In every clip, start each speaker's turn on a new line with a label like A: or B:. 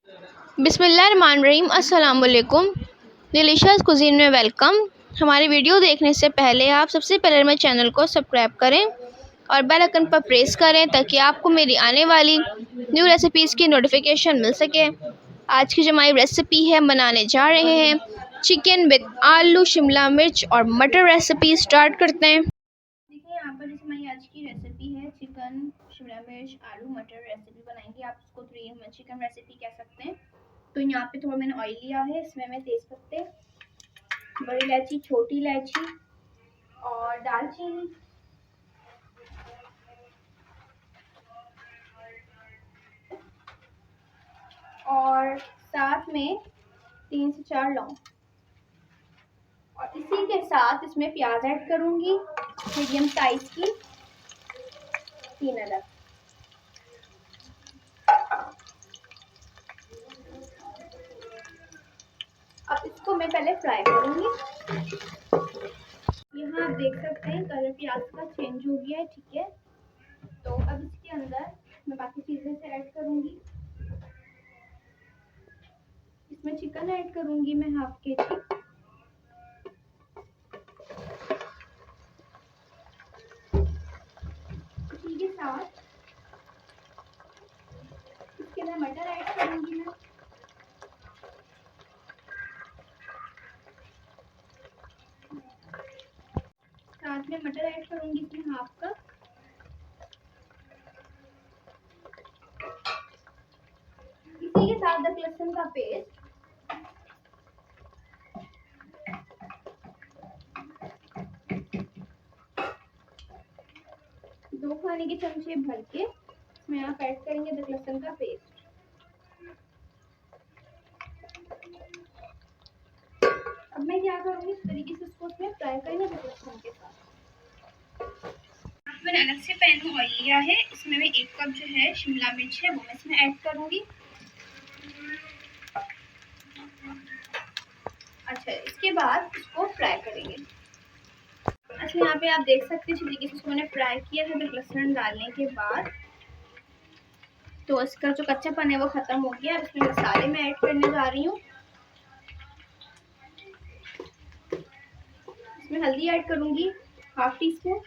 A: बिस्मिल्लाहिर्रहमानिर्रहीम। अस्सलाम वालेकुम। डिलीशियस कुज़ीन में वेलकम। हमारी वीडियो देखने से पहले आप सबसे पहले मेरे चैनल को सब्सक्राइब करें और बेल आइकन पर प्रेस करें ताकि आपको मेरी आने वाली न्यू रेसिपीज़ की नोटिफिकेशन मिल सके। आज की जो हमारी रेसिपी है, बनाने जा रहे हैं चिकन विद आलू, शिमला मिर्च और मटर रेसिपी। स्टार्ट करते हैं। देखिए यहाँ पर जैसे हमारी आज की रेसिपी है चिकन, शिमला मिर्च, आलू, मटर रेसिपी बनाएंगे। आप इसको 3 चिकन रेसिपी कह सकते हैं। तो यहाँ पे थोड़ा मैंने ऑयल लिया है, इसमें मैं तेज पत्ते, बड़ी इलायची, छोटी इलायची और दालचीनी और साथ में 3 से 4 लौंग और इसी के साथ इसमें प्याज ऐड करूंगी, मीडियम साइज की 3 अदद। अब इसको मैं पहले फ्राई करूंगी। यहाँ आप देख सकते हैं कलर प्याज का चेंज हो गया है, ठीक है। तो अब इसके अंदर मैं बाकी चीजें से ऐड करूंगी। इसमें चिकन ऐड करूंगी मैं हाफ केजी। इसी के साथ इसके अंदर मटर ऐड करूंगी मैं। साथ में मटर ऐड करूंगी इसमें हाफ कप। इसी के साथ अदरक लहसुन का पेस्ट, दो खाने के चमचे भर के इसमें आप ऐड करेंगे अदरक लहसुन का पेस्ट। अब मैं क्या करूंगी, इस तरीके से इसको उसमें फ्राई करेंगे अदरक लहसुन के साथ। मैंने अलग से पैन में ऑयल लिया है, इसमें मैं 1 कप जो है शिमला मिर्च है वो मैं इसमें ऐड करूंगी। अच्छा, इसके बाद इसको फ्राई करेंगे। अच्छा, यहाँ पे आप देख सकते हैं इस तरीके से इसको मैंने फ्राई किया है अदरक लहसुन डालने के बाद। तो इसका जो कच्चापन है वो खत्म हो गया। इसमें मसाले मैं ऐड करने जा रही हूँ। इसमें हल्दी ऐड करूंगी हाफ टी स्पून,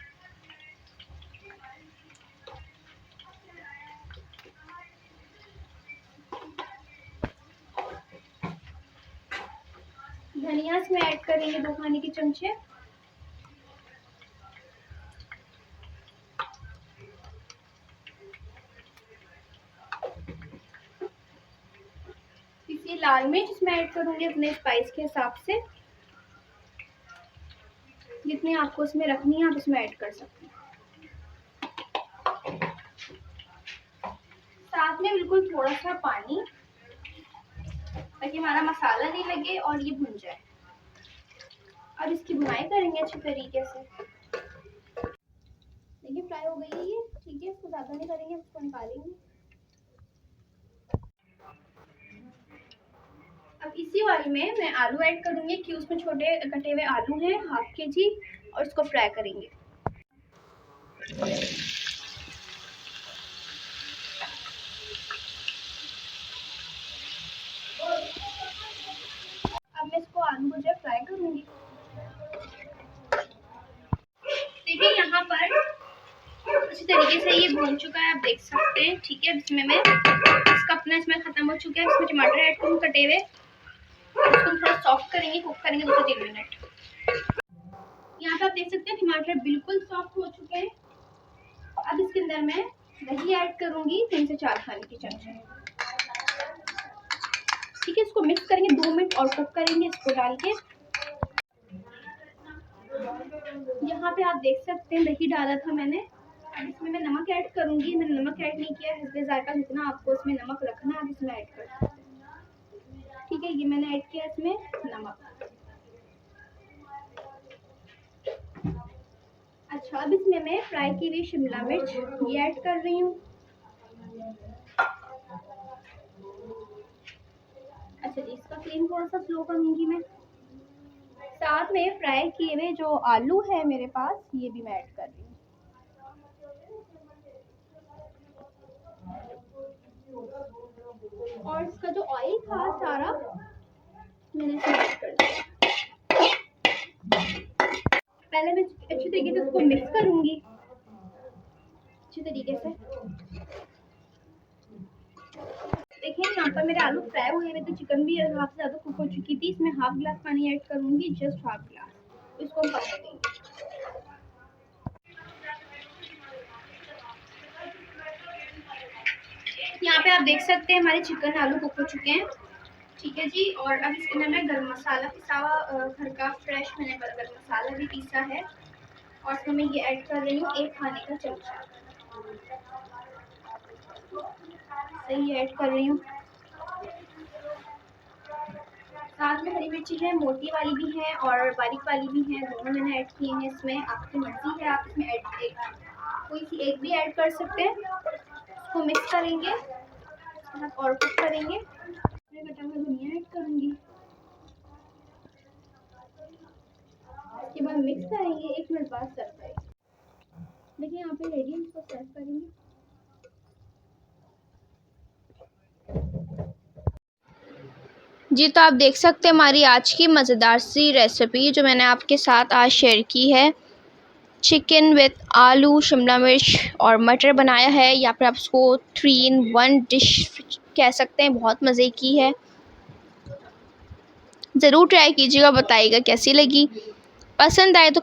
A: धनिया इसमें ऐड करेंगे 2 खाने के चमचे, इसी लाल मिर्च इसमें ऐड करूंगी अपने स्पाइस के हिसाब से। जितनी आपको इसमें रखनी है आप इसमें ऐड कर सकते हैं। साथ में बिल्कुल थोड़ा सा पानी ताकि हमारा मसाला नहीं लगे और ये भुन जाए। अब इसकी भुनाई करेंगे अच्छे तरीके से। देखिए फ्राई हो गई है ये, ठीक है। इसको ज़्यादा नहीं करेंगे, इसको निकालेंगे। अब इसी ऑयल में मैं आलू ऐड करूंगी कि उसमें छोटे कटे हुए आलू हैं हाफ केजी, और इसको फ्राई करेंगे। अब मैं इसको आलू को जो फ्राई करूंगी। देखिए यहाँ पर अच्छी तरीके से ये भून चुका है, आप देख सकते हैं, ठीक है। इसमें मैं इसका अपना इसमें खत्म हो चुका है। इसमें टमाटर ऐड करूँ कटे हुए, इसको थोड़ा सॉफ्ट करेंगे, कुक करेंगे 2 से 3 मिनट। यहाँ पे आप देख सकते हैं टमाटर बिल्कुल सॉफ्ट हो चुके हैं। अब इसके अंदर मैं दही ऐड करूंगी 3 से 4 खाने के चमचे, ठीक है। इसको मिक्स करेंगे, 2 मिनट और कुक करेंगे इसको डाल के। यहाँ पे आप देख सकते हैं दही डाला था मैंने। अब इसमें मैं नमक ऐड करूंगी। मैंने नमक ऐड नहीं किया, हिस्से जायका जितना आपको इसमें नमक रखना है आप इसमें ऐड कर सकते हैं, ठीक है। ये मैंने ऐड किया इसमें नमक। अच्छा, अब इसमें मैं फ्राई की हुई शिमला मिर्च ये ऐड कर रही हूँ। अच्छा जी, इसका फ्लेम थोड़ा सा स्लो करूंगी मैं। साथ में फ्राई किए हुए जो आलू है मेरे पास, ये भी मैं ऐड कर रही हूँ। और और इसका जो ऑयल था सारा मैंने इसमें मिक्स कर दिया। पहले मैं अच्छी तरीके से इसको मिक्स करूंगी अच्छी तरीके से। देखिए यहाँ पर मेरे आलू फ्राई हुए हुए, तो चिकन भी हाफ से ज़्यादा कुक हो चुकी थी। इसमें हाफ गिलास पानी ऐड करूंगी, जस्ट हाफ गिलास। इसको हम पका देंगे। यहाँ पे आप देख सकते हैं हमारे चिकन आलू कुक हो चुके हैं। ठीक है जी। और अब इसके अंदर मैं गरम मसाला पिसा हुआ घर का फ्रेश मैंने गरम मसाला भी पीसा है, और इसमें मैं ये ऐड कर रही हूँ 1 खाने का चमचा। सही ऐड कर रही हूँ। साथ में हरी मिर्ची है, मोटी वाली भी है और बारीक वाली भी है, दोनों मैंने ऐड किए हैं। इसमें आपकी मर्जी है, आप इसमें कोई सी एक भी ऐड कर सकते हैं। इसको मिक्स करेंगे और कुक करेंगे। मैं कटा हुआ धनिया ऐड करूँगी। इसके बाद मिक्स करेंगे, 1 मिनट बाद सर्व करेंगे। देखिए यहाँ पे रेडी है, इसको सर्व करेंगे। जी, तो आप देख सकते हैं हमारी आज की मज़ेदार सी रेसिपी जो मैंने आपके साथ आज शेयर की है। चिकन विद आलू, शिमला मिर्च और मटर बनाया है, या फिर आप इसको 3 in 1 डिश कह सकते हैं। बहुत मज़े की है, ज़रूर ट्राई कीजिएगा, बताइएगा कैसी लगी। पसंद आए तो